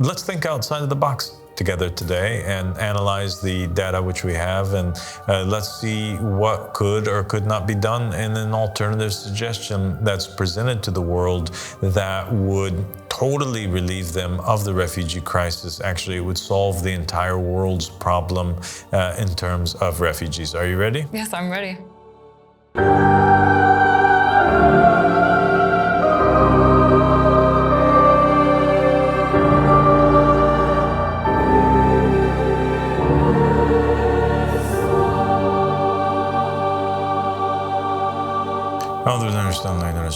Let's think outside of the box together today and analyze the data which we have, and let's see what could or could not be done in an alternative suggestion that's presented to the world that would totally relieve them of the refugee crisis. Actually, it would solve the entire world's problem in terms of refugees. Are you ready? Yes, I'm ready.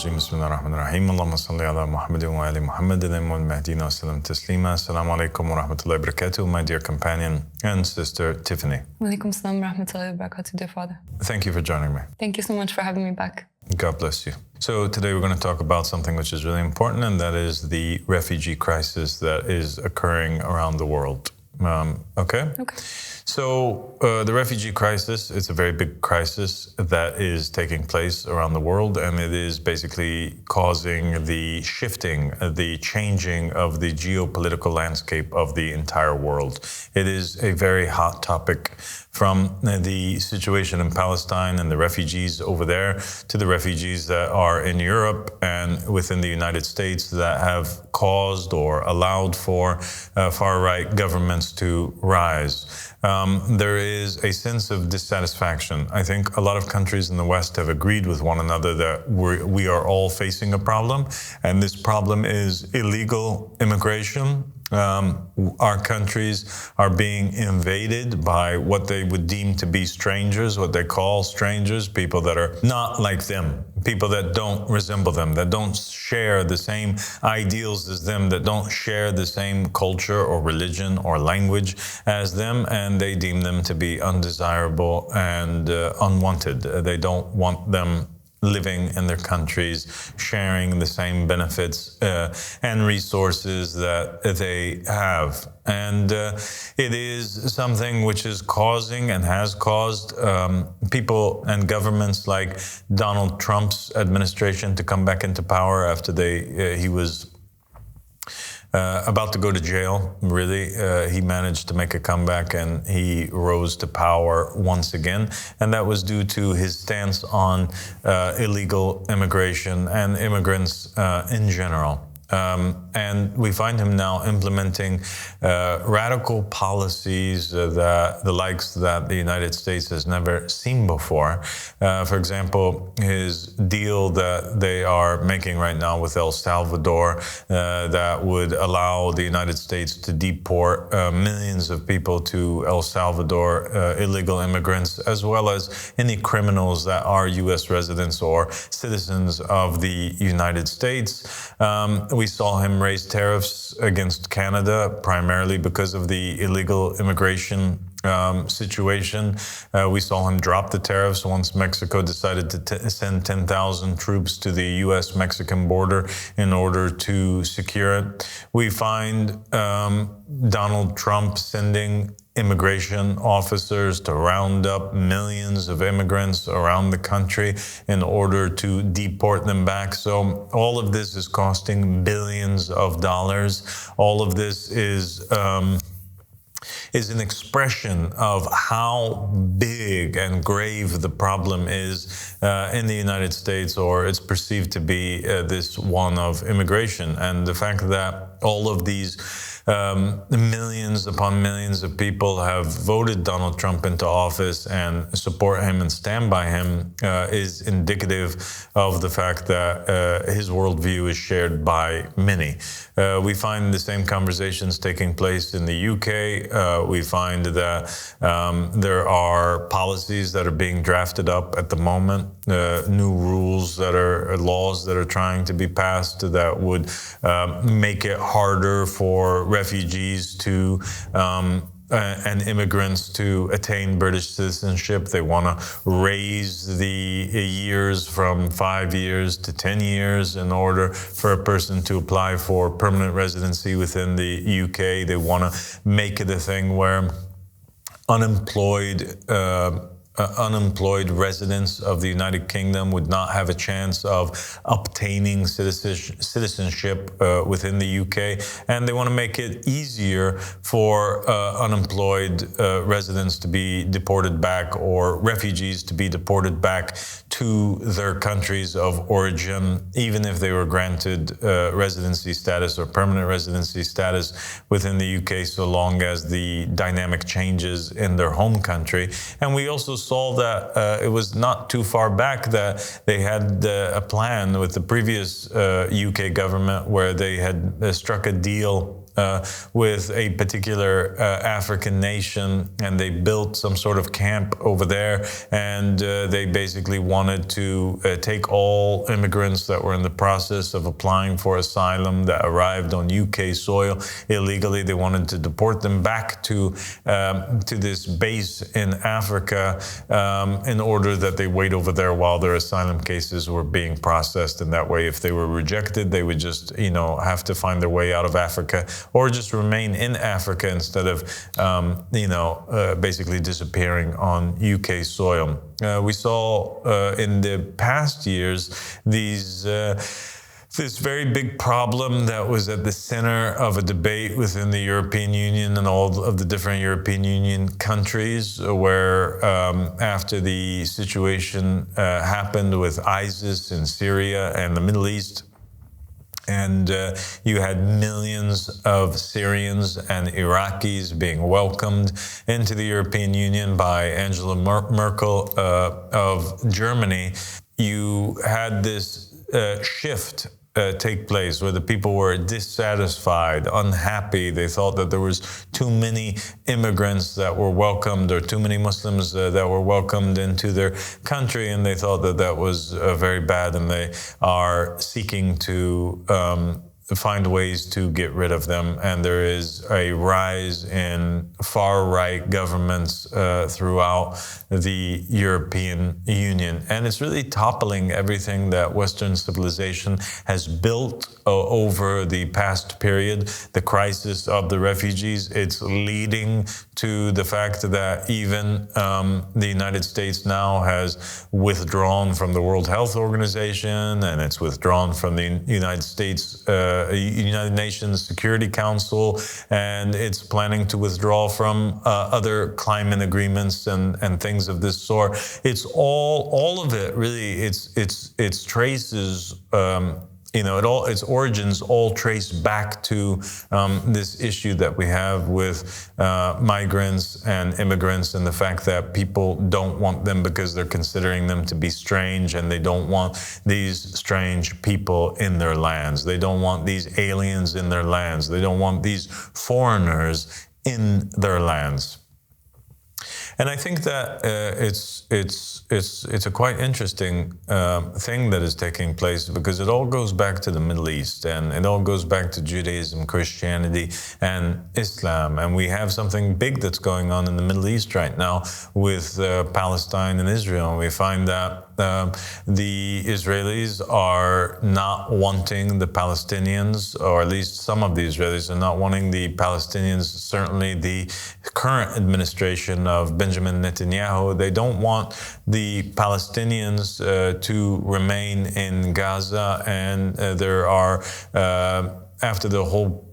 بسم الله الرحمن الرحيم اللهم صل على محمد وآل محمد المهديين وسلم تسليما. السلام عليكم ورحمة الله وبركاته. My dear companion and sister Tiffany. Walaikum assalam wa rahmatullahi wa barakatuh, dear father. Thank you for joining me. Thank you so much for having me back. God bless you. So today we're going to talk about something which is really important, and that is the refugee crisis that is occurring around the world. Okay? Okay. So the refugee crisis, it's a very big crisis that is taking place around the world, and it is basically causing the shifting, the changing of the geopolitical landscape of the entire world. It is a very hot topic, from the situation in Palestine and the refugees over there to the refugees that are in Europe and within the United States that have caused or allowed for far-right governments to rise. There is a sense of dissatisfaction. I think a lot of countries in the West have agreed with one another that we are all facing a problem, and this problem is illegal immigration. Our countries are being invaded by what they would deem to be strangers, what they call strangers, people that are not like them, people that don't resemble them, that don't share the same ideals as them, that don't share the same culture or religion or language as them, and they deem them to be undesirable and unwanted. They don't want them living in their countries, sharing the same benefits and resources that they have. And it is something which is causing and has caused people and governments like Donald Trump's administration to come back into power after he was about to go to jail, really. He managed to make a comeback and he rose to power once again. And that was due to his stance on illegal immigration and immigrants in general. And we find him now implementing radical policies that the likes that the United States has never seen before. For example, his deal that they are making right now with El Salvador that would allow the United States to deport millions of people to El Salvador, illegal immigrants, as well as any criminals that are U.S. residents or citizens of the United States. We saw him raise tariffs against Canada, primarily because of the illegal immigration situation. We saw him drop the tariffs once Mexico decided to send 10,000 troops to the U.S.-Mexican border in order to secure it. We find Donald Trump sending immigration officers to round up millions of immigrants around the country in order to deport them back. So all of this is costing billions of dollars. All of this is an expression of how big and grave the problem is in the United States, or it's perceived to be this one of immigration. And the fact that all of these millions upon millions of people have voted Donald Trump into office and support him and stand by him is indicative of the fact that his worldview is shared by many. We find the same conversations taking place in the UK. We find that there are policies that are being drafted up at the moment, new rules that are laws that are trying to be passed that would make it harder for refugees to and immigrants to attain British citizenship. They want to raise the years from 5 years to 10 years in order for a person to apply for permanent residency within the UK. They want to make it a thing where unemployed unemployed residents of the United Kingdom would not have a chance of obtaining citizenship within the UK, and they want to make it easier for unemployed residents to be deported back, or refugees to be deported back to their countries of origin, even if they were granted residency status or permanent residency status within the UK, so long as the dynamic changes in their home country. And we also saw that it was not too far back that they had a plan with the previous UK government where they had struck a deal with a particular African nation, and they built some sort of camp over there, and they basically wanted to take all immigrants that were in the process of applying for asylum that arrived on UK soil illegally. They wanted to deport them back to this base in Africa in order that they wait over there while their asylum cases were being processed, and that way if they were rejected, they would just have to find their way out of Africa, or just remain in Africa instead of, basically disappearing on UK soil. We saw in the past years this very big problem that was at the center of a debate within the European Union and all of the different European Union countries, where after the situation happened with ISIS in Syria and the Middle East, and you had millions of Syrians and Iraqis being welcomed into the European Union by Angela Merkel of Germany. You had this shift take place where the people were dissatisfied, unhappy. They thought that there was too many immigrants that were welcomed, or too many Muslims that were welcomed into their country, and they thought that that was very bad, and they are seeking to find ways to get rid of them. And there is a rise in far-right governments throughout the European Union. And it's really toppling everything that Western civilization has built over the past period. The crisis of the refugees, it's leading to the fact that even the United States now has withdrawn from the World Health Organization, and it's withdrawn from the United Nations Security Council, and it's planning to withdraw from other climate agreements and things of this sort. It's all of it really. It's traces. Its origins all trace back to this issue that we have with migrants and immigrants, and the fact that people don't want them because they're considering them to be strange, and they don't want these strange people in their lands. They don't want these aliens in their lands. They don't want these foreigners in their lands. And I think that it's a quite interesting thing that is taking place, because it all goes back to the Middle East, and it all goes back to Judaism, Christianity, and Islam. And we have something big that's going on in the Middle East right now with Palestine and Israel. And we find that the Israelis are not wanting the Palestinians, or at least some of the Israelis are not wanting the Palestinians. Certainly the current administration of Benjamin Netanyahu, they don't want the Palestinians to remain in Gaza, and there are, after the whole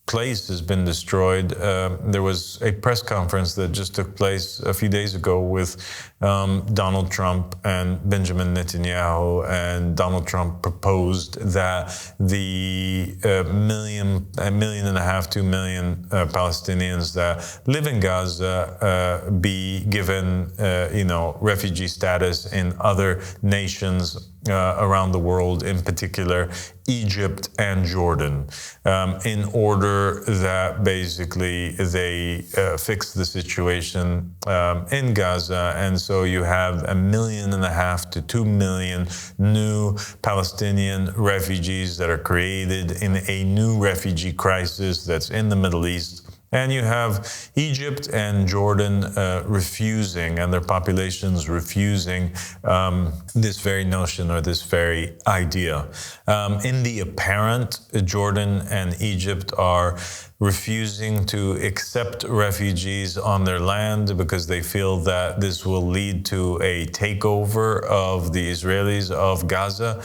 place has been destroyed, there was a press conference that just took place a few days ago with Donald Trump and Benjamin Netanyahu, and Donald Trump proposed that the 1.5 million, 2 million Palestinians that live in Gaza be given, refugee status in other nations around the world, in particular Egypt and Jordan, in order that basically they fix the situation in Gaza. And so you have 1.5 million to 2 million new Palestinian refugees that are created in a new refugee crisis that's in the Middle East. And you have Egypt and Jordan refusing, and their populations refusing this very notion or this very idea. In the apparent, Jordan and Egypt are refusing to accept refugees on their land because they feel that this will lead to a takeover of the Israelis of Gaza.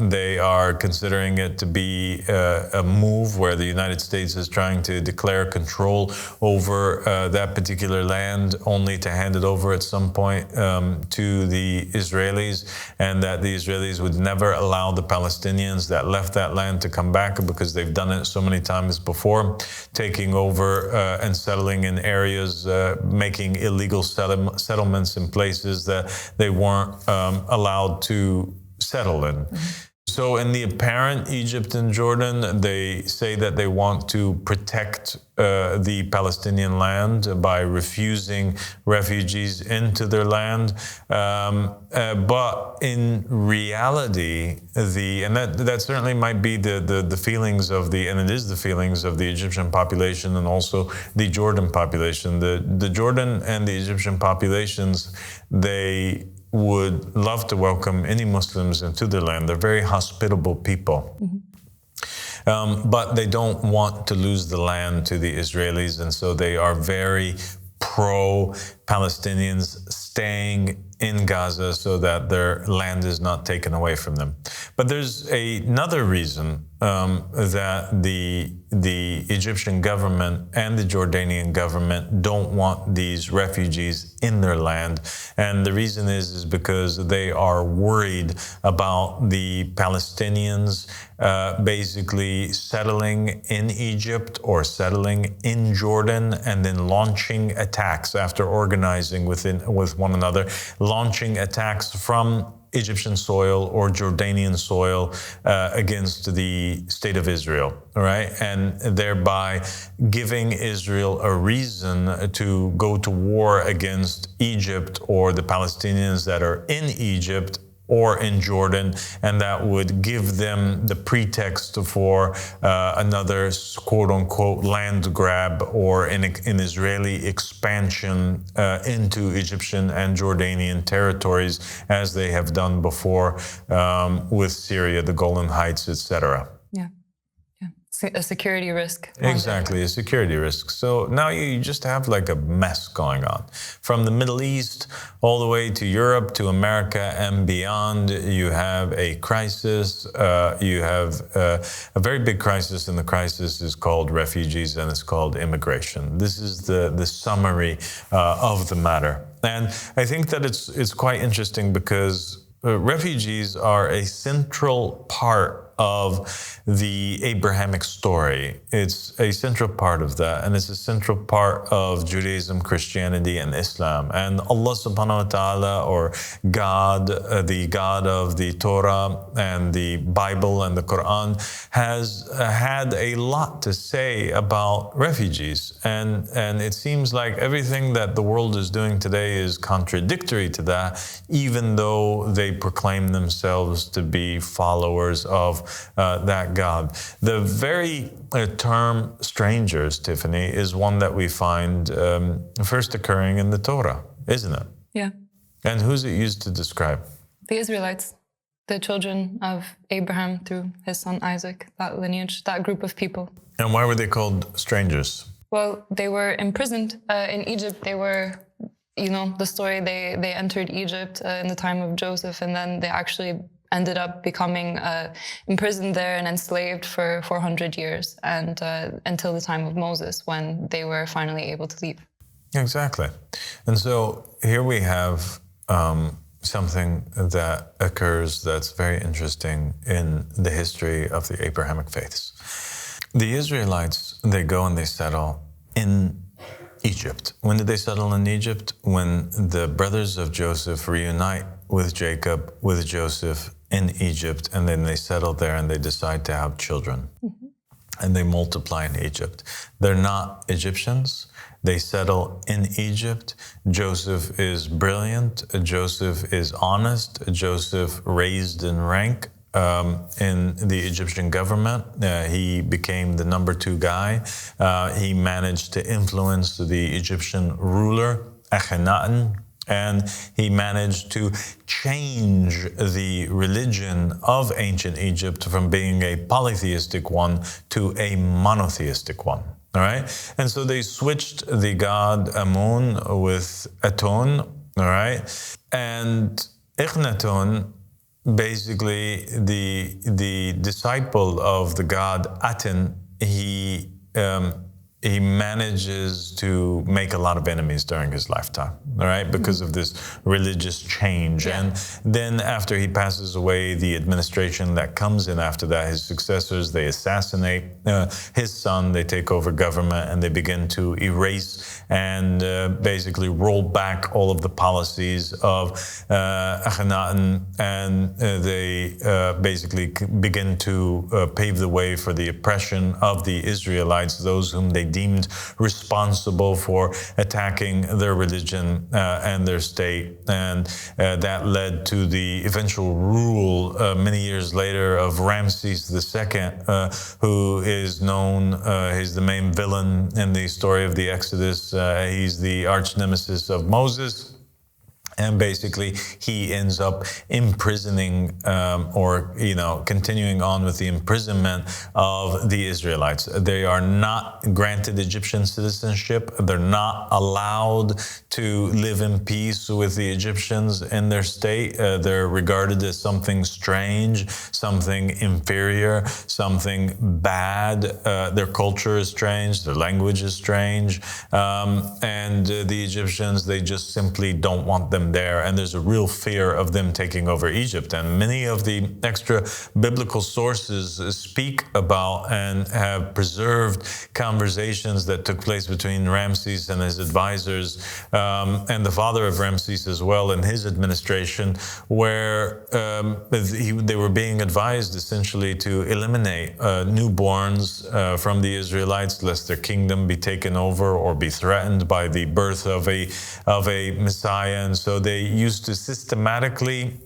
They are considering it to be a move where the United States is trying to declare control over that particular land, only to hand it over at some point to the Israelis, and that the Israelis would never allow the Palestinians that left that land to come back because they've done it so many times before, taking over and settling in areas, making illegal settlements in places that they weren't allowed to settle in. So in the apparent Egypt and Jordan, they say that they want to protect the Palestinian land by refusing refugees into their land. But in reality, and that certainly might be the feelings of and it is the feelings of the Egyptian population and also the Jordan population. The Jordan and the Egyptian populations, they would love to welcome any Muslims into their land. They're very hospitable people. But they don't want to lose the land to the Israelis, and so they are very pro-Palestinians staying in Gaza so that their land is not taken away from them. But there's another reason that the Egyptian government and the Jordanian government don't want these refugees in their land. And the reason is because they are worried about the Palestinians basically settling in Egypt or settling in Jordan and then launching attacks after organizing with one another, launching attacks from Egyptian soil or Jordanian soil against the state of Israel, right? And thereby giving Israel a reason to go to war against Egypt or the Palestinians that are in Egypt or in Jordan, and that would give them the pretext for another quote-unquote land grab or an Israeli expansion into Egyptian and Jordanian territories, as they have done before with Syria, the Golan Heights, etc. Yeah. A security risk. Exactly, a security risk. So now you just have like a mess going on. From the Middle East all the way to Europe, to America and beyond, you have a crisis. You have a very big crisis, and the crisis is called refugees, and it's called immigration. This is the summary of the matter. And I think that it's quite interesting because refugees are a central part of the Abrahamic story. It's a central part of that, and it's a central part of Judaism, Christianity, and Islam. And Allah subhanahu wa ta'ala, or God, the God of the Torah and the Bible and the Quran, has had a lot to say about refugees. And it seems like everything that the world is doing today is contradictory to that, even though they proclaim themselves to be followers of that God. The very term strangers, Tiffany, is one that we find first occurring in the Torah, isn't it? Yeah. And who's it used to describe? The Israelites, the children of Abraham through his son Isaac, that lineage, that group of people. And why were they called strangers? Well, they were imprisoned in Egypt. They were, the story, they entered Egypt in the time of Joseph, and then they actually ended up becoming imprisoned there and enslaved for 400 years, and until the time of Moses, when they were finally able to leave. Exactly. And so here we have something that occurs that's very interesting in the history of the Abrahamic faiths. The Israelites, they go and they settle in Egypt. When did they settle in Egypt? When the brothers of Joseph reunite with Jacob, with Joseph in Egypt, and then they settle there and they decide to have children. Mm-hmm. And they multiply in Egypt. They're not Egyptians. They settle in Egypt. Joseph is brilliant. Joseph is honest. Joseph raised in rank in the Egyptian government. He became the number 2 guy. He managed to influence the Egyptian ruler, Akhenaten, And he managed to change the religion of ancient Egypt from being a polytheistic one to a monotheistic one. All right. And so they switched the god Amun with Aton. All right. And Akhenaton, basically the disciple of the god Aten, he manages to make a lot of enemies during his lifetime, all right, because of this religious change. Yeah. And then after he passes away, the administration that comes in after that, his successors, they assassinate his son, they take over government, and they begin to erase and basically roll back all of the policies of Akhenaten, and they basically begin to pave the way for the oppression of the Israelites, those whom they deemed responsible for attacking their religion and their state. And that led to the eventual rule many years later of Ramses II, who is known, he's the main villain in the story of the Exodus. He's the arch nemesis of Moses. And basically, he ends up imprisoning or, continuing on with the imprisonment of the Israelites. They are not granted Egyptian citizenship. They're not allowed to live in peace with the Egyptians in their state. They're regarded as something strange, something inferior, something bad. Their culture is strange. Their language is strange. And the Egyptians, they just simply don't want them there, and there's a real fear of them taking over Egypt. And many of the extra biblical sources speak about and have preserved conversations that took place between Ramses and his advisors, and the father of Ramses as well in his administration, where they were being advised essentially to eliminate newborns from the Israelites, lest their kingdom be taken over or be threatened by the birth of a Messiah. And so they used to systematically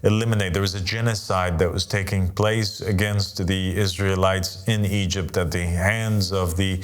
eliminate. There was a genocide that was taking place against the Israelites in Egypt at the hands of the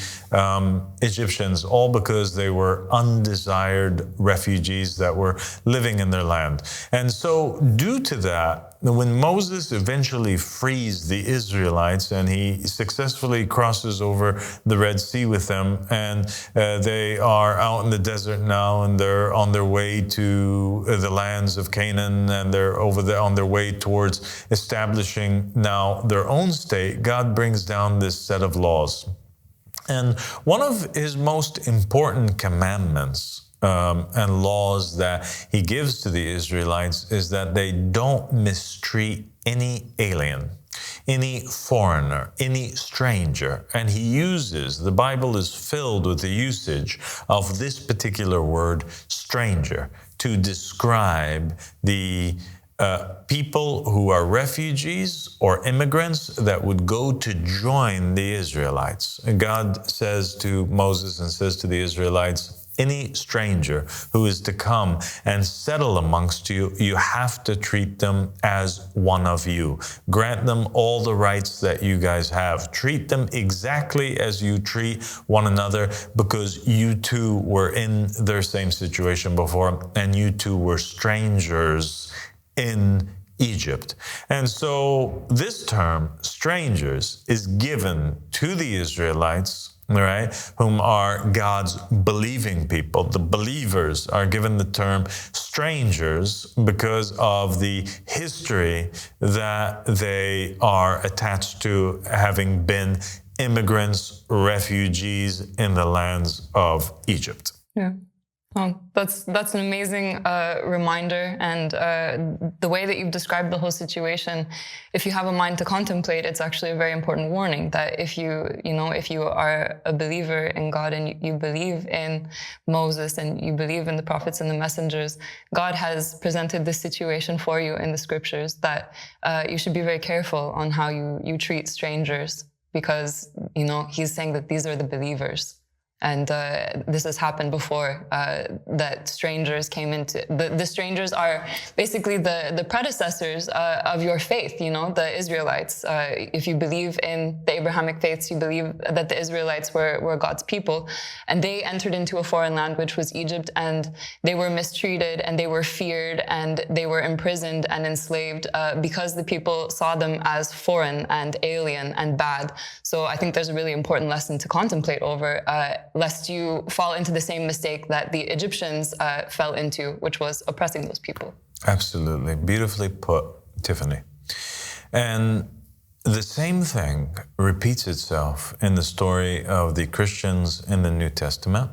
Egyptians, all because they were undesired refugees that were living in their land. And so due to that, when Moses eventually frees the Israelites and he successfully crosses over the Red Sea with them, and they are out in the desert now, and they're on their way to the lands of Canaan, and they're on their way towards establishing now their own state, God brings down this set of laws. And one of his most important commandments and laws that he gives to the Israelites is that they don't mistreat any alien, any foreigner, any stranger. And he uses, the Bible is filled with the usage of this particular word, stranger, to describe the people who are refugees or immigrants that would go to join the Israelites. And God says to Moses and says to the Israelites, any stranger who is to come and settle amongst you, you have to treat them as one of you. Grant them all the rights that you guys have. Treat them exactly as you treat one another, because you too were in their same situation before, and you too were strangers in Egypt. And so this term, strangers, is given to the Israelites, right, whom are God's believing people. The believers are given the term strangers because of the history that they are attached to, having been immigrants, refugees in the lands of Egypt. Yeah. Oh, that's an amazing reminder, and the way that you've described the whole situation, if you have a mind to contemplate, it's actually a very important warning that if you are a believer in God and you believe in Moses and you believe in the prophets and the messengers, God has presented this situation for you in the scriptures that you should be very careful on how you treat strangers, because he's saying that these are the believers. And this has happened before, that strangers came into... The strangers are basically the predecessors of your faith, you know, the Israelites. If you believe in the Abrahamic faiths, you believe that the Israelites were God's people. And they entered into a foreign land, which was Egypt, and they were mistreated, and they were feared, and they were imprisoned and enslaved because the people saw them as foreign and alien and bad. So I think there's a really important lesson to contemplate over, lest you fall into the same mistake that the Egyptians fell into, which was oppressing those people. Absolutely. Beautifully put, Tiffany. And the same thing repeats itself in the story of the Christians in the New Testament.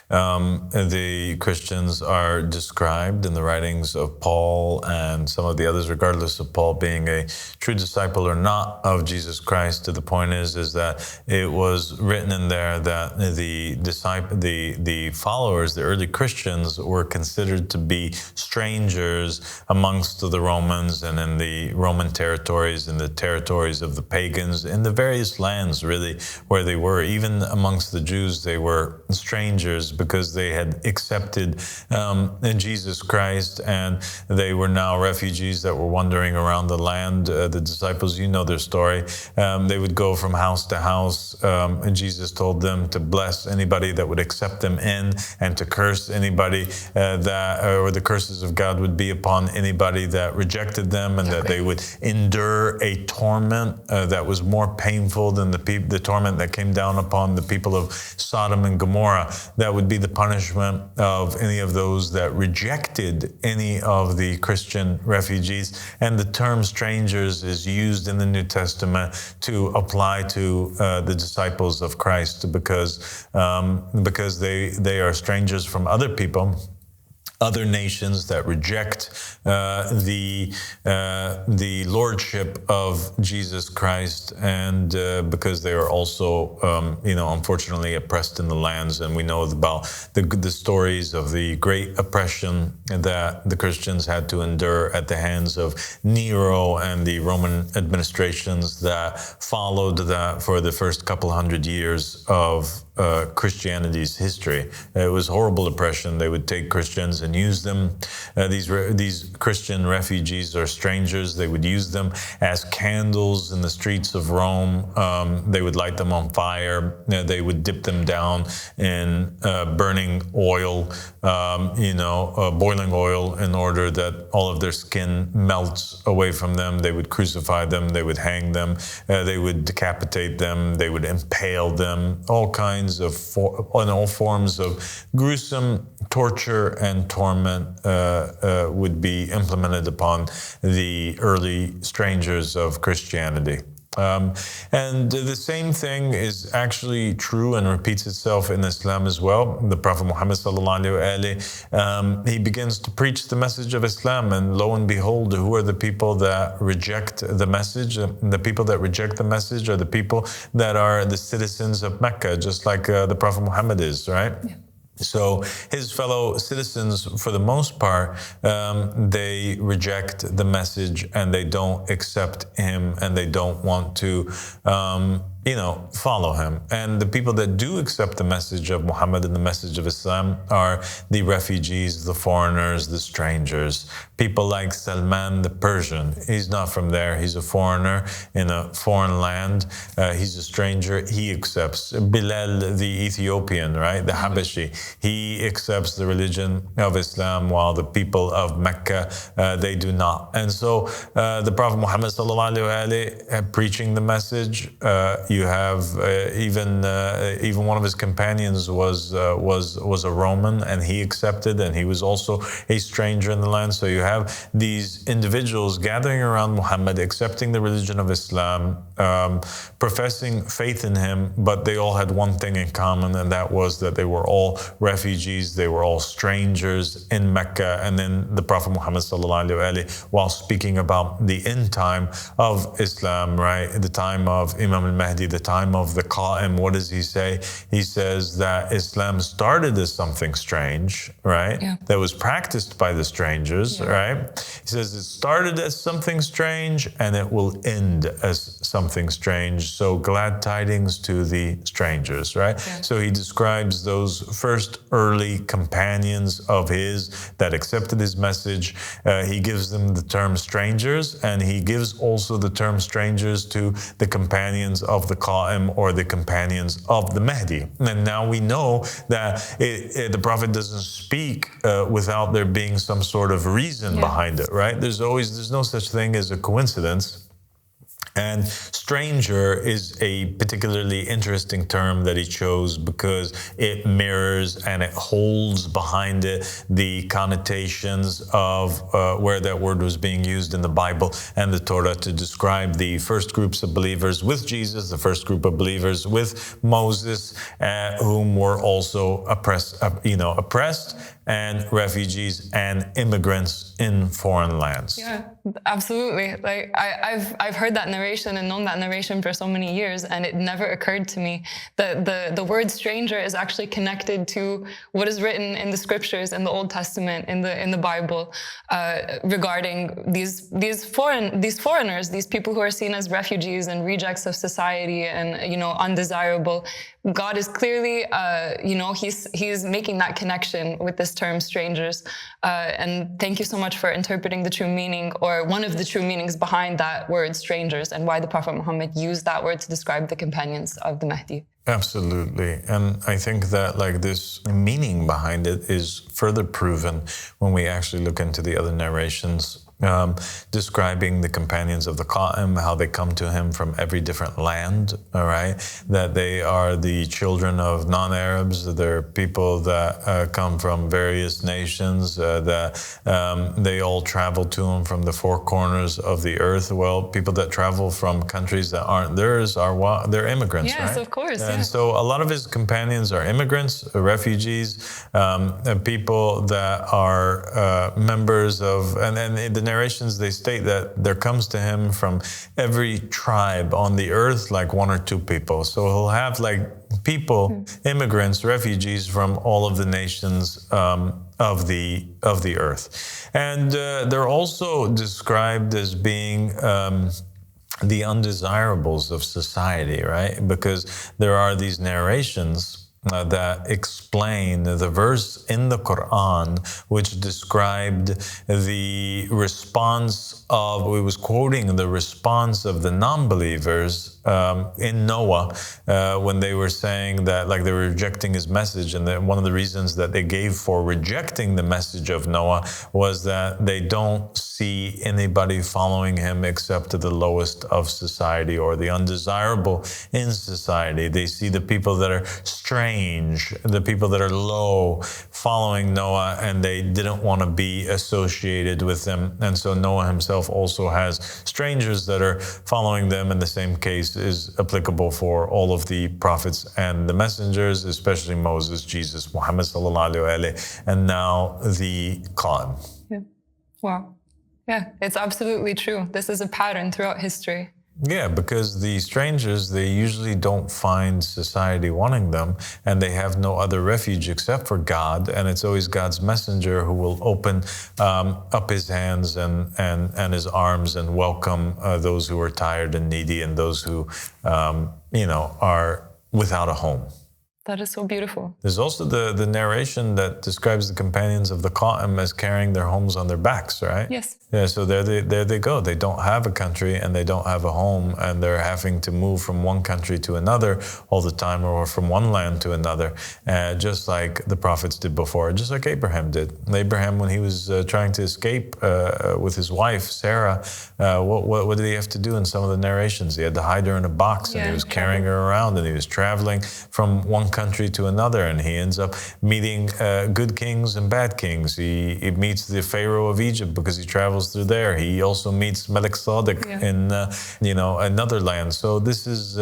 The Christians are described in the writings of Paul and some of the others, regardless of Paul being a true disciple or not of Jesus Christ. The point is that it was written in there that the followers, the early Christians, were considered to be strangers amongst the Romans and in the Roman territories and the territories of the pagans in the various lands, really, where they were. Even amongst the Jews, they were strangers, because they had accepted Jesus Christ, and they were now refugees that were wandering around the land. The disciples, you know their story. They would go from house to house, and Jesus told them to bless anybody that would accept them in, and to curse anybody or the curses of God would be upon anybody that rejected them, and that they would endure a torment that was more painful than the torment that came down upon the people of Sodom and Gomorrah. That would be the punishment of any of those that rejected any of the Christian refugees. And the term strangers is used in the New Testament to apply to the disciples of Christ, because they are strangers from other people, other nations that reject the lordship of Jesus Christ, and because they are also, unfortunately oppressed in the lands. And we know about the stories of the great oppression that the Christians had to endure at the hands of Nero and the Roman administrations that followed that for the first couple hundred years of Christianity's history. It was horrible oppression. They would take Christians and use them. These Christian refugees or strangers, they would use them as candles in the streets of Rome. They would light them on fire. They would dip them down in burning oil, boiling oil, in order that all of their skin melts away from them. They would crucify them. They would hang them. They would decapitate them. They would impale them. All forms of gruesome torture and torment would be implemented upon the early strangers of Christianity. And the same thing is actually true and repeats itself in Islam as well. The Prophet Muhammad he begins to preach the message of Islam, and lo and behold, who are the people that reject the message? The people that reject the message are the people that are the citizens of Mecca, just like the Prophet Muhammad is, right? Yeah. So his fellow citizens, for the most part, they reject the message, and they don't accept him, and they don't want to follow him. And the people that do accept the message of Muhammad and the message of Islam are the refugees, the foreigners, the strangers. People like Salman the Persian. He's not from there. He's a foreigner in a foreign land. He's a stranger. He accepts. Bilal the Ethiopian, right? The Habashi. He accepts the religion of Islam, while the people of Mecca, they do not. And so the Prophet Muhammad preaching the message, you have even one of his companions was a Roman, and he accepted, and he was also a stranger in the land. So you have these individuals gathering around Muhammad, accepting the religion of Islam, professing faith in him, but they all had one thing in common, and that was that they were all refugees, they were all strangers in Mecca. And then the Prophet Muhammad while speaking about the end time of Islam, right, the time of Imam al-Mahdi Mahdi, the time of the Qa'im, what does he say? He says that Islam started as something strange, right? Yeah. That was practiced by the strangers, right? He says it started as something strange and it will end as something strange. So glad tidings to the strangers, right? Yeah. So he describes those first early companions of his that accepted his message. He gives them the term strangers, and he gives also the term strangers to the companions of the Qa'im or the companions of the Mahdi. And now we know that the Prophet doesn't speak without there being some sort of reason behind it, right? There's no such thing as a coincidence. And stranger is a particularly interesting term that he chose because it mirrors and it holds behind it the connotations of where that word was being used in the Bible and the Torah to describe the first groups of believers with Jesus, the first group of believers with Moses, whom were also oppressed, and refugees and immigrants in foreign lands. Yeah, absolutely. Like I've heard that narration and known that narration for so many years, and it never occurred to me that the word stranger is actually connected to what is written in the scriptures in the Old Testament, in the Bible, regarding these foreigners, these people who are seen as refugees and rejects of society and undesirable. God is clearly, he's making that connection with this term strangers. And thank you so much for interpreting the true meaning, or one of the true meanings behind that word strangers, and why the Prophet Muhammad used that word to describe the companions of the Mahdi. Absolutely. And I think that this meaning behind it is further proven when we actually look into the other narrations describing the companions of the Qa'im, how they come to him from every different land, all right? That they are the children of non-Arabs, they're people that come from various nations, that they all travel to him from the four corners of the earth. Well, people that travel from countries that aren't theirs they're immigrants, yes, right? Of course. And so a lot of his companions are immigrants, refugees, people that are members of, and the narrations, they state that there comes to him from every tribe on the earth, one or two people. So he'll have people, immigrants, refugees from all of the nations of the earth. And they're also described as being the undesirables of society, right? Because there are these narrations that explain the verse in the Quran which described the response of, it was quoting the response of the non-believers in Noah when they were saying that they were rejecting his message, and that one of the reasons that they gave for rejecting the message of Noah was that they don't see anybody following him except the lowest of society or the undesirable in society. They see the people that are strange, the people that are low following Noah, and they didn't want to be associated with them. And so Noah himself also has strangers that are following them, and the same case is applicable for all of the prophets and the messengers, especially Moses, Jesus, Muhammad sallallahu alaihi wasallam, and now the Qa'im. Yeah. Wow. Yeah, it's absolutely true. This is a pattern throughout history. Yeah, because the strangers, they usually don't find society wanting them, and they have no other refuge except for God, and it's always God's messenger who will open up his hands and his arms and welcome those who are tired and needy and those who, are without a home. That is so beautiful. There's also the narration that describes the companions of the Qa'im as carrying their homes on their backs, right? Yes. Yeah, so there they go. They don't have a country and they don't have a home, and they're having to move from one country to another all the time, or from one land to another, just like the prophets did before, just like Abraham did. Abraham, when he was trying to escape with his wife, Sarah, what did he have to do in some of the narrations? He had to hide her in a box, and he was carrying her around, and he was traveling from one country to another, and he ends up meeting good kings and bad kings. He meets the Pharaoh of Egypt because he travels through there. He also meets Al-Sadiq in another land. So this is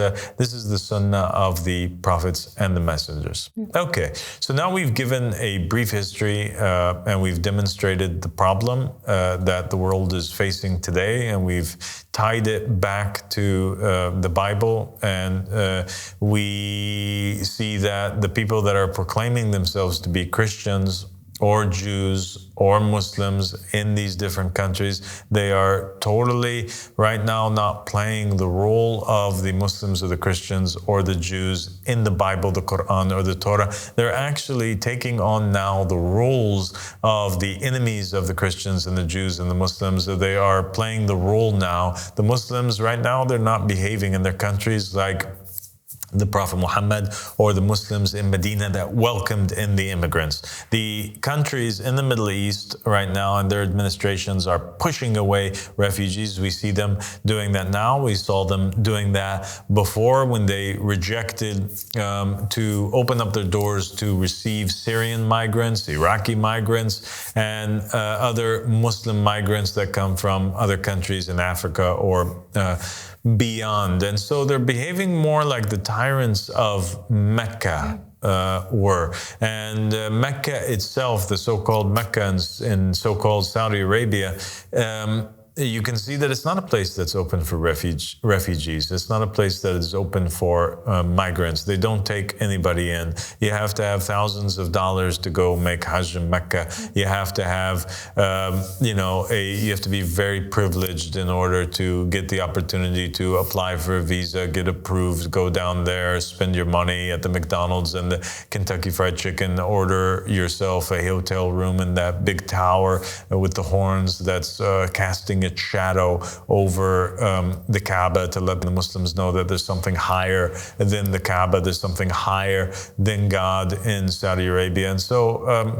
the sunnah of the prophets and the messengers. Okay, so now we've given a brief history and we've demonstrated the problem that the world is facing today, and we've tied it back to the Bible, and we see that the people that are proclaiming themselves to be Christians or Jews or Muslims in these different countries, they are totally right now not playing the role of the Muslims or the Christians or the Jews in the Bible, the Quran or the Torah. They're actually taking on now the roles of the enemies of the Christians and the Jews and the Muslims. They are playing the role now. The Muslims right now, they're not behaving in their countries like the Prophet Muhammad or the Muslims in Medina that welcomed in the immigrants. The countries in the Middle East right now and their administrations are pushing away refugees. We see them doing that now. We saw them doing that before when they rejected to open up their doors to receive Syrian migrants, Iraqi migrants, and other Muslim migrants that come from other countries in Africa or beyond. And so they're behaving more like the tyrants of Mecca were. And Mecca itself, the so-called Mecca in so-called Saudi Arabia, you can see that it's not a place that's open for refugees. It's not a place that is open for migrants. They don't take anybody in. You have to have thousands of dollars to go make Hajj in Mecca. You have to have, you have to be very privileged in order to get the opportunity to apply for a visa, get approved, go down there, spend your money at the McDonald's and the Kentucky Fried Chicken, order yourself a hotel room in that big tower with the horns that's casting its shadow over the Kaaba to let the Muslims know that there's something higher than the Kaaba, there's something higher than God in Saudi Arabia. And so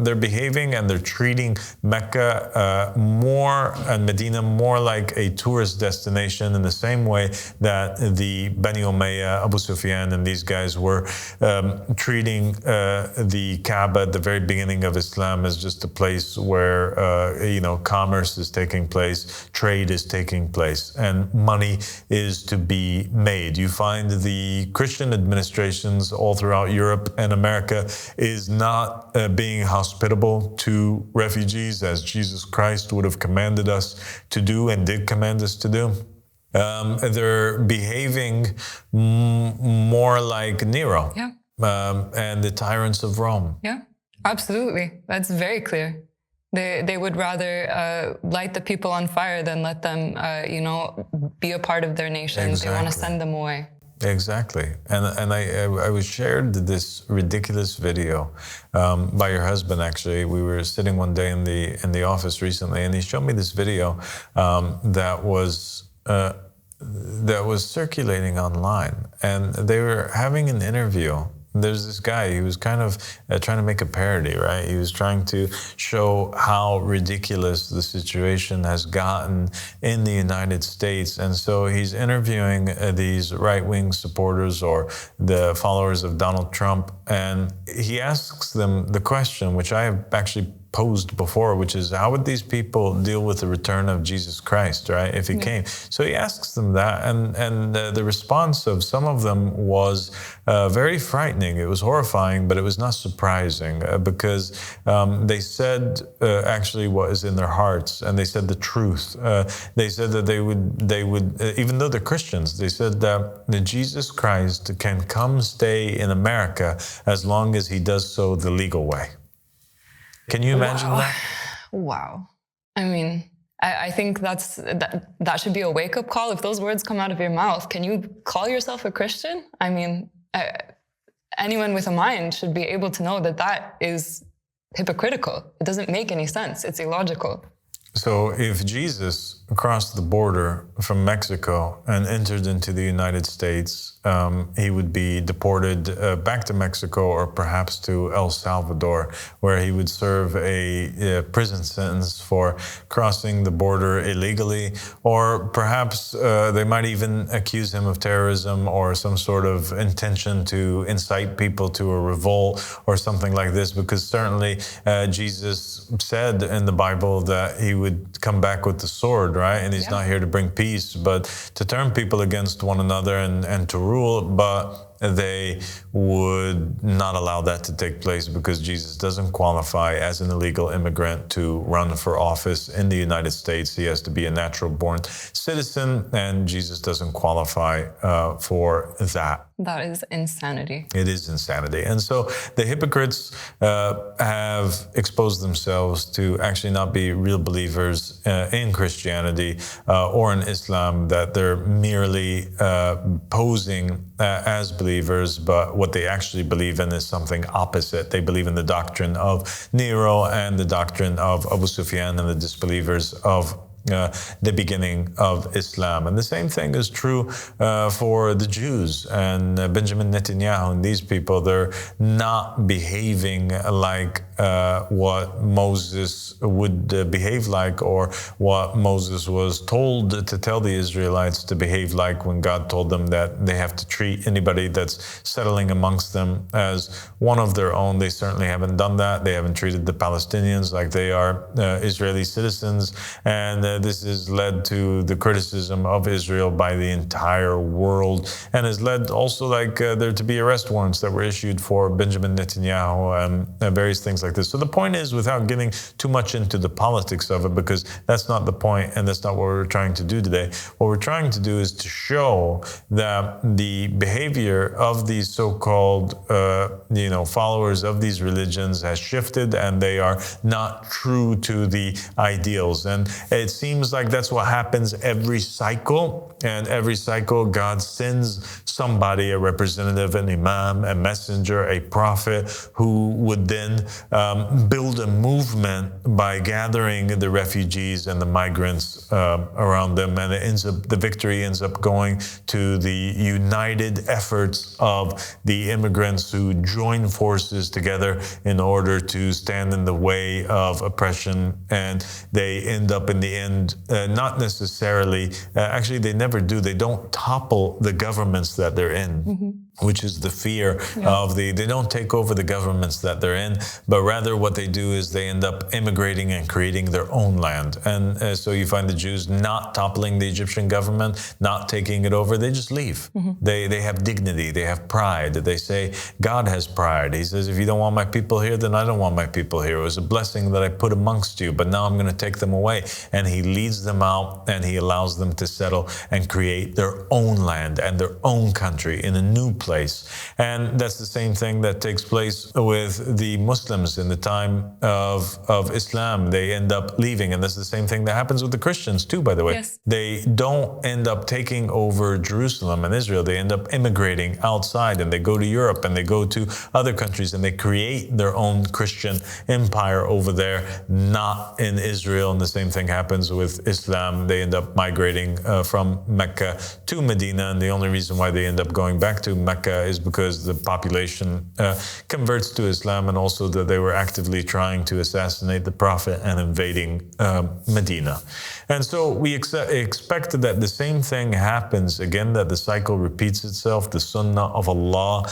they're behaving and they're treating Mecca more and Medina more like a tourist destination in the same way that the Bani Umayyah, Abu Sufyan and these guys were treating the Kaaba at the very beginning of Islam as just a place where commerce is taking place, trade is taking place, and money is to be made. You find the Christian administrations all throughout Europe and America is not being hospitable to refugees as Jesus Christ would have commanded us to do and did command us to do. They're behaving more like Nero and the tyrants of Rome. Yeah, absolutely. That's very clear. They would rather light the people on fire than let them, be a part of their nation. Exactly. They want to send them away. Exactly. And I was shared this ridiculous video by your husband, actually. We were sitting one day in the office recently, and he showed me this video that was circulating online. And they were having an interview. There's this guy, he was kind of trying to make a parody, right? He was trying to show how ridiculous the situation has gotten in the United States. And so he's interviewing these right-wing supporters or the followers of Donald Trump. And he asks them the question, which I have actually posed before, which is how would these people deal with the return of Jesus Christ, right, if he came? So he asks them that, and the response of some of them was very frightening. It was horrifying, but it was not surprising because they said actually what is in their hearts, and they said the truth. They said that they would, even though they're Christians, they said that Jesus Christ can come stay in America as long as he does so the legal way. Can you imagine that? Wow. I mean, I think that should be a wake-up call. If those words come out of your mouth, can you call yourself a Christian? I mean, anyone with a mind should be able to know that that is hypocritical. It doesn't make any sense. It's illogical. So if Jesus crossed the border from Mexico and entered into the United States, he would be deported back to Mexico or perhaps to El Salvador, where he would serve a prison sentence for crossing the border illegally, or perhaps they might even accuse him of terrorism or some sort of intention to incite people to a revolt or something like this, because certainly Jesus said in the Bible that he would come back with the sword, right? And he's not here to bring peace, but to turn people against one another and to rule. But they would not allow that to take place because Jesus doesn't qualify as an illegal immigrant to run for office in the United States. He has to be a natural-born citizen, and Jesus doesn't qualify for that. That is insanity. It is insanity. And so the hypocrites have exposed themselves to actually not be real believers in Christianity or in Islam, that they're merely posing as believers, but what they actually believe in is something opposite. They believe in the doctrine of Nero and the doctrine of Abu Sufyan and the disbelievers of the beginning of Islam. And the same thing is true for the Jews and Benjamin Netanyahu and these people. They're not behaving like what Moses would behave like, or what Moses was told to tell the Israelites to behave like when God told them that they have to treat anybody that's settling amongst them as one of their own. They certainly haven't done that. They haven't treated the Palestinians like they are Israeli citizens, and this has led to the criticism of Israel by the entire world, and has led also there to be arrest warrants that were issued for Benjamin Netanyahu and various things like this. So the point is, without getting too much into the politics of it, because that's not the point and that's not what we're trying to do today. What we're trying to do is to show that the behavior of these so-called followers of these religions has shifted, and they are not true to the ideals. And it seems like that's what happens every cycle. And every cycle, God sends somebody, a representative, an imam, a messenger, a prophet, who would then build a movement by gathering the refugees and the migrants around them. And the victory ends up going to the united efforts of the immigrants who join forces together in order to stand in the way of oppression. And they end up in the end, not necessarily, actually they never do, they don't topple the governments that they're in, which is the fear of they don't take over the governments that they're in, but rather what they do is they end up immigrating and creating their own land. And so you find the Jews not toppling the Egyptian government, not taking it over, they just leave. They have dignity, they have pride. They say, God has pride. He says, if you don't want my people here, then I don't want my people here. It was a blessing that I put amongst you, but now I'm going to take them away. And he leads them out, and he allows them to settle and create their own land and their own country in a new place. And that's the same thing that takes place with the Muslims in the time of Islam. They end up leaving, and that's the same thing that happens with the Christians too, by the way. Yes. They don't end up taking over Jerusalem and Israel. They end up immigrating outside, and they go to Europe, and they go to other countries, and they create their own Christian empire over there, not in Israel. And the same thing happens with Islam. They end up migrating from Mecca to Medina, and the only reason why they end up going back to Mecca is because the population converts to Islam, and also that they were actively trying to assassinate the Prophet and invading Medina. And so we expect that the same thing happens again, that the cycle repeats itself. The Sunnah of Allah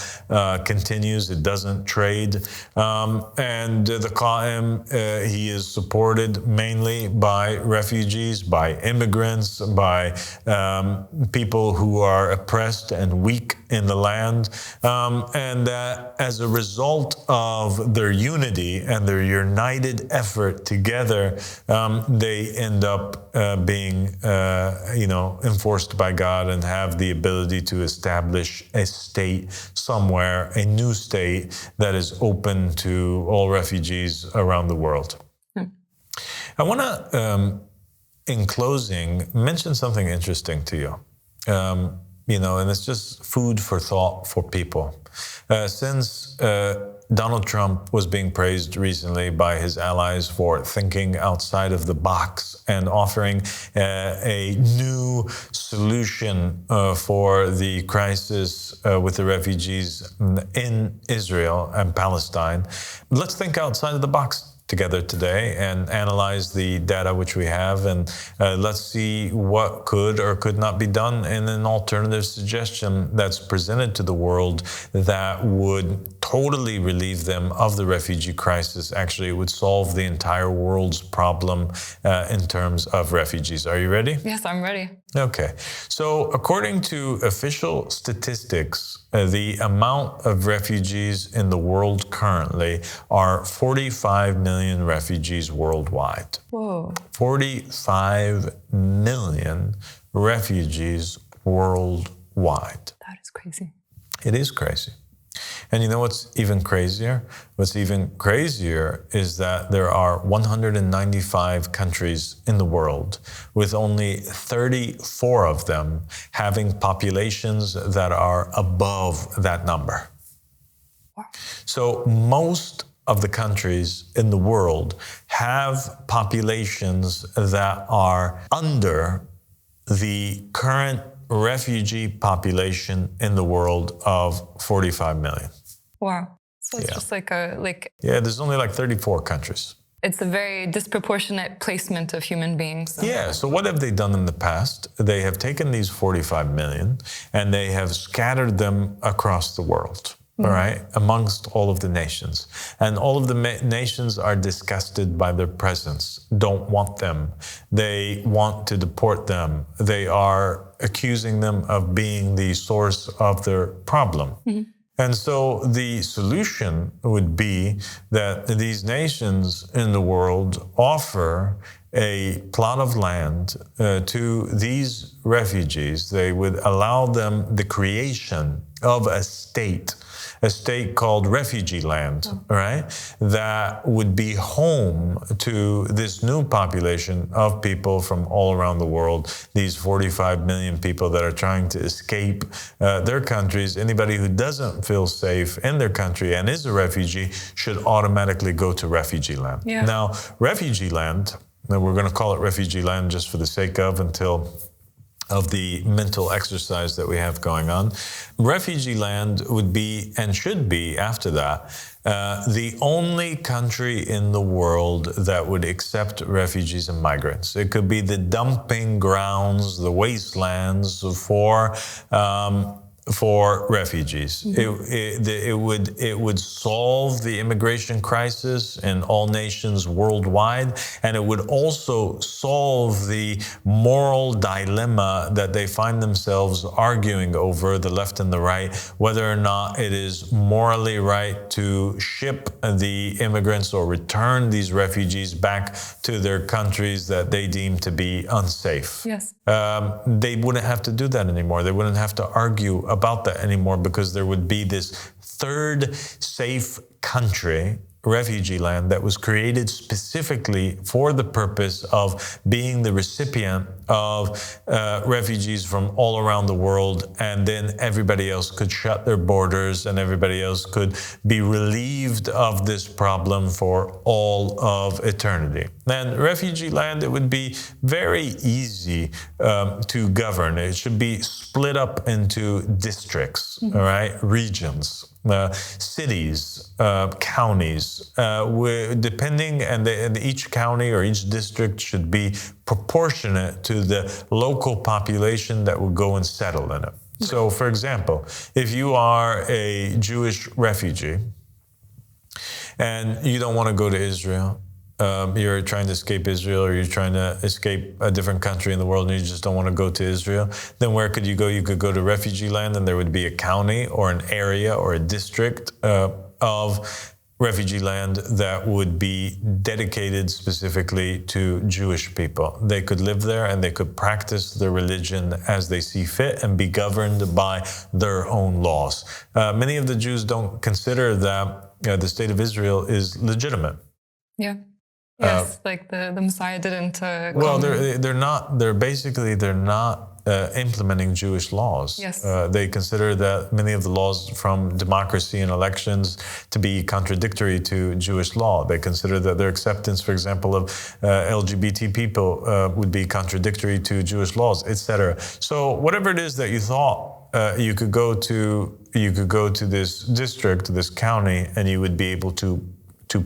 continues. It doesn't trade. And the Qa'im, he is supported mainly by refugees, by immigrants, by people who are oppressed and weak in the land. And that as a result of their unity and their united effort together, they end up being, enforced by God and have the ability to establish a state somewhere, a new state that is open to all refugees around the world. I want to, in closing, mention something interesting to you. And it's just food for thought for people. Since Donald Trump was being praised recently by his allies for thinking outside of the box and offering a new solution for the crisis with the refugees in Israel and Palestine. Let's think outside of the box together today and analyze the data which we have, and let's see what could or could not be done in an alternative suggestion that's presented to the world that would totally relieve them of the refugee crisis. Actually, it would solve the entire world's problem in terms of refugees. Are you ready? Yes, I'm ready. Okay. So according to official statistics, the amount of refugees in the world currently are 45 million refugees worldwide. Whoa. 45 million refugees worldwide. That is crazy. It is crazy. And you know what's even crazier? What's even crazier is that there are 195 countries in the world, with only 34 of them having populations that are above that number. Wow. So most of the countries in the world have populations that are under the current refugee population in the world of 45 million. Wow. So it's just Yeah, there's only like 34 countries. It's a very disproportionate placement of human beings. Yeah, so what have they done in the past? They have taken these 45 million and they have scattered them across the world. All right, amongst all of the nations. And all of the nations are disgusted by their presence, don't want them. They want to deport them. They are accusing them of being the source of their problem. And so the solution would be that these nations in the world offer a plot of land to these refugees. They would allow them the creation of a state called refugee land, right? That would be home to this new population of people from all around the world, these 45 million people that are trying to escape their countries. Anybody who doesn't feel safe in their country and is a refugee should automatically go to refugee land. Yeah. Now, refugee land, we're going to call it refugee land just for the sake of the mental exercise that we have going on. Refugee land would be, and should be after that, the only country in the world that would accept refugees and migrants. It could be the dumping grounds, the wastelands for refugees. It would solve the immigration crisis in all nations worldwide, and it would also solve the moral dilemma that they find themselves arguing over, the left and the right, whether or not it is morally right to ship the immigrants or return these refugees back to their countries that they deem to be unsafe. Yes. They wouldn't have to do that anymore. They wouldn't have to argue about that anymore, because there would be this third safe country, refugee land, that was created specifically for the purpose of being the recipient of refugees from all around the world, and then everybody else could shut their borders and everybody else could be relieved of this problem for all of eternity. And refugee land, it would be very easy to govern. It should be split up into districts, all right, regions. Cities, counties, depending, and each county or each district should be proportionate to the local population that would go and settle in it. So, for example, if you are a Jewish refugee and you don't want to go to Israel, you're trying to escape Israel, or you're trying to escape a different country in the world and you just don't want to go to Israel, then where could you go? You could go to refugee land, and there would be a county or an area or a district of refugee land that would be dedicated specifically to Jewish people. They could live there and they could practice their religion as they see fit and be governed by their own laws. Many of the Jews don't consider that the state of Israel is legitimate. Yeah. Yes, like the Messiah didn't. Well, they're not implementing Jewish laws. Yes. They consider that many of the laws from democracy and elections to be contradictory to Jewish law. They consider that their acceptance, for example, of LGBT people would be contradictory to Jewish laws, etc. So whatever it is that you thought you could go to this district, this county, and you would be able to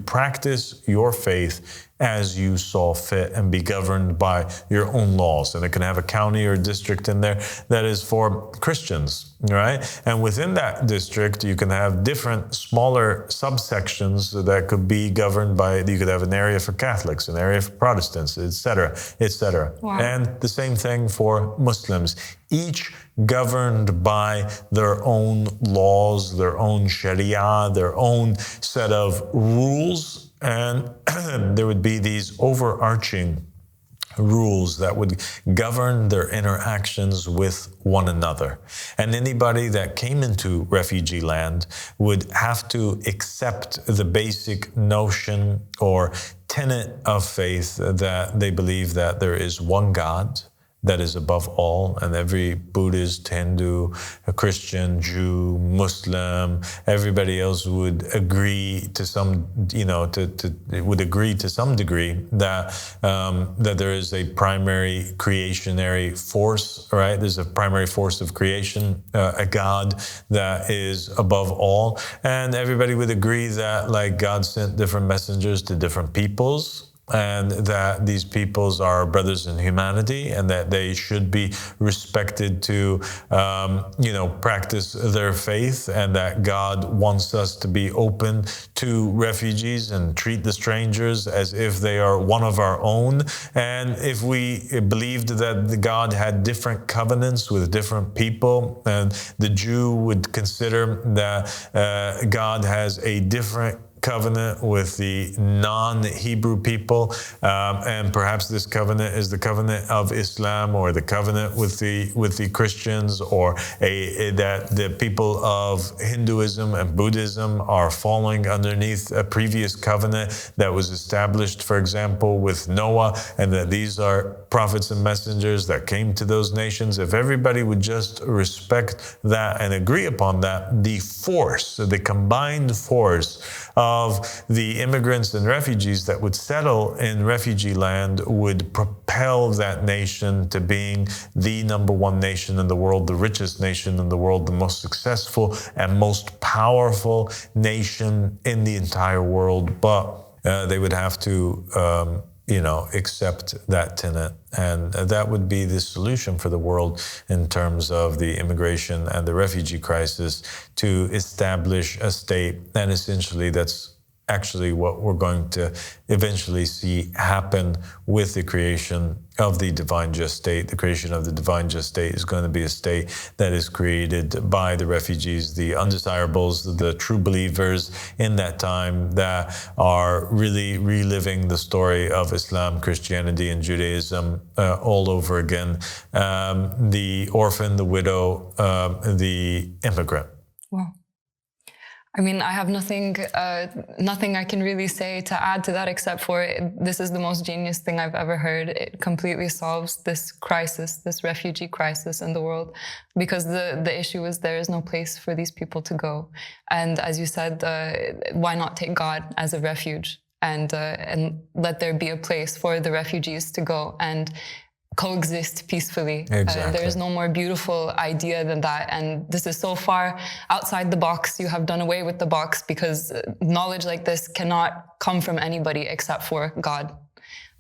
practice your faith as you saw fit and be governed by your own laws. And it can have a county or district in there that is for Christians, right? And within that district, you can have different smaller subsections that could be governed by, you could have an area for Catholics, an area for Protestants, etc., etc. Wow. And the same thing for Muslims, each governed by their own laws, their own Sharia, their own set of rules. And there would be these overarching rules that would govern their interactions with one another. And anybody that came into refugee land would have to accept the basic notion or tenet of faith that they believe that there is one God that is above all, and every Buddhist, Hindu, a Christian, Jew, Muslim, everybody else would agree to some, would agree to some degree that that there is a primary creationary force, right? There's a primary force of creation, a God that is above all, and everybody would agree that like God sent different messengers to different peoples, and that these peoples are brothers in humanity, and that they should be respected to, practice their faith, and that God wants us to be open to refugees and treat the strangers as if they are one of our own. And if we believed that God had different covenants with different people, and the Jew would consider that God has a different covenant with the non-Hebrew people, and perhaps this covenant is the covenant of Islam, or the covenant with the Christians, or that the people of Hinduism and Buddhism are falling underneath a previous covenant that was established, for example, with Noah, and that these are prophets and messengers that came to those nations. If everybody would just respect that and agree upon that, the combined force of the immigrants and refugees that would settle in refugee land would propel that nation to being the number one nation in the world, the richest nation in the world, the most successful and most powerful nation in the entire world. But they would have to accept that tenet. And that would be the solution for the world in terms of the immigration and the refugee crisis, to establish a state. And essentially, that's actually what we're going to eventually see happen with the creation of the divine just state. The creation of the divine just state is going to be a state that is created by the refugees, the undesirables, the true believers in that time that are really reliving the story of Islam, Christianity, and Judaism all over again. The orphan, the widow, the immigrant. Wow. I mean, I have nothing I can really say to add to that, except for this is the most genius thing I've ever heard. It completely solves this crisis, this refugee crisis in the world, because the issue is there is no place for these people to go. And as you said, why not take God as a refuge and let there be a place for the refugees to go and coexist peacefully. Exactly. There is no more beautiful idea than that. And this is so far outside the box. You have done away with the box, because knowledge like this cannot come from anybody except for God.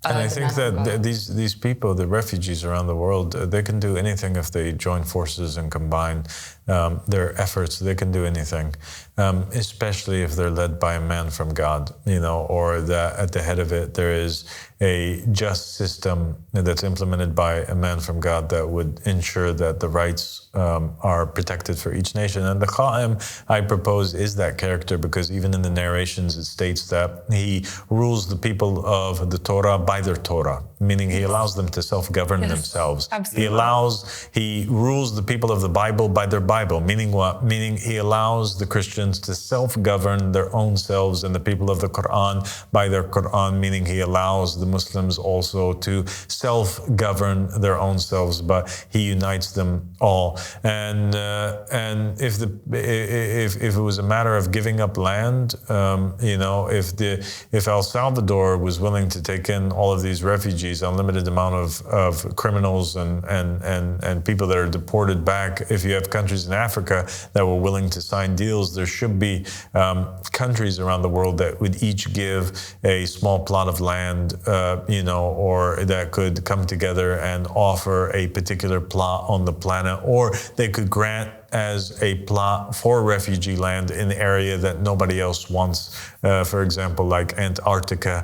And I think that these people, the refugees around the world, they can do anything if they join forces and combine their efforts. They can do anything, especially if they're led by a man from God, or that at the head of it there is a just system that's implemented by a man from God that would ensure that the rights are protected for each nation. And the Qa'im, I propose, is that character, because even in the narrations it states that he rules the people of the Torah by their Torah, meaning he allows them to self-govern themselves. Absolutely. He rules the people of the Bible by their Bible. Bible. Meaning what? Meaning he allows the Christians to self-govern their own selves and the people of the Quran by their Quran, meaning he allows the Muslims also to self-govern their own selves, but he unites them all. And if it was a matter of giving up land, if El Salvador was willing to take in all of these refugees, unlimited amount of criminals and people that are deported back, if you have countries in Africa that were willing to sign deals, there should be countries around the world that would each give a small plot of land, or that could come together and offer a particular plot on the planet, or they could grant as a plot for refugee land in the area that nobody else wants. For example, like Antarctica,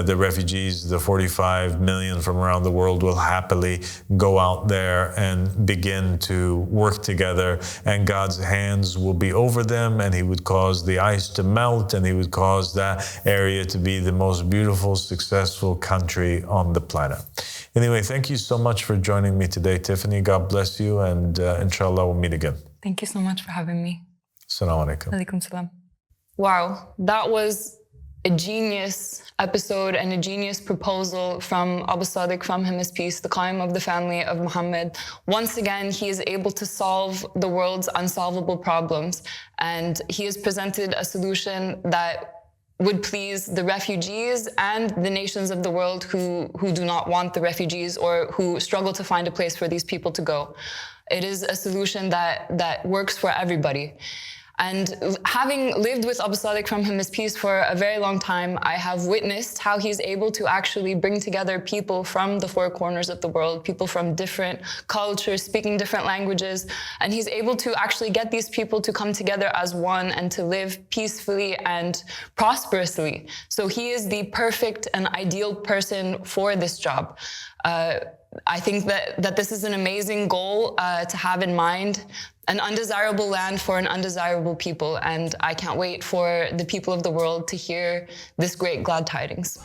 the refugees, the 45 million from around the world will happily go out there and begin to work together, and God's hands will be over them, and he would cause the ice to melt, and he would cause that area to be the most beautiful, successful country on the planet. Anyway, thank you so much for joining me today, Tiffany. God bless you, and inshallah, we'll meet again. Thank you so much for having me. Assalamu alaikum. Alaikum salam. Wow, that was a genius episode and a genius proposal from Al-Sadiq, from him is peace, the Qaim of the family of Muhammad. Once again, he is able to solve the world's unsolvable problems, and he has presented a solution that would please the refugees and the nations of the world who do not want the refugees or who struggle to find a place for these people to go. It is a solution that works for everybody. And having lived with Al-Sadiq, from him is peace, for a very long time, I have witnessed how he's able to actually bring together people from the four corners of the world, people from different cultures, speaking different languages, and he's able to actually get these people to come together as one and to live peacefully and prosperously. So he is the perfect and ideal person for this job. I think that this is an amazing goal to have in mind, an undesirable land for an undesirable people. And I can't wait for the people of the world to hear this great glad tidings.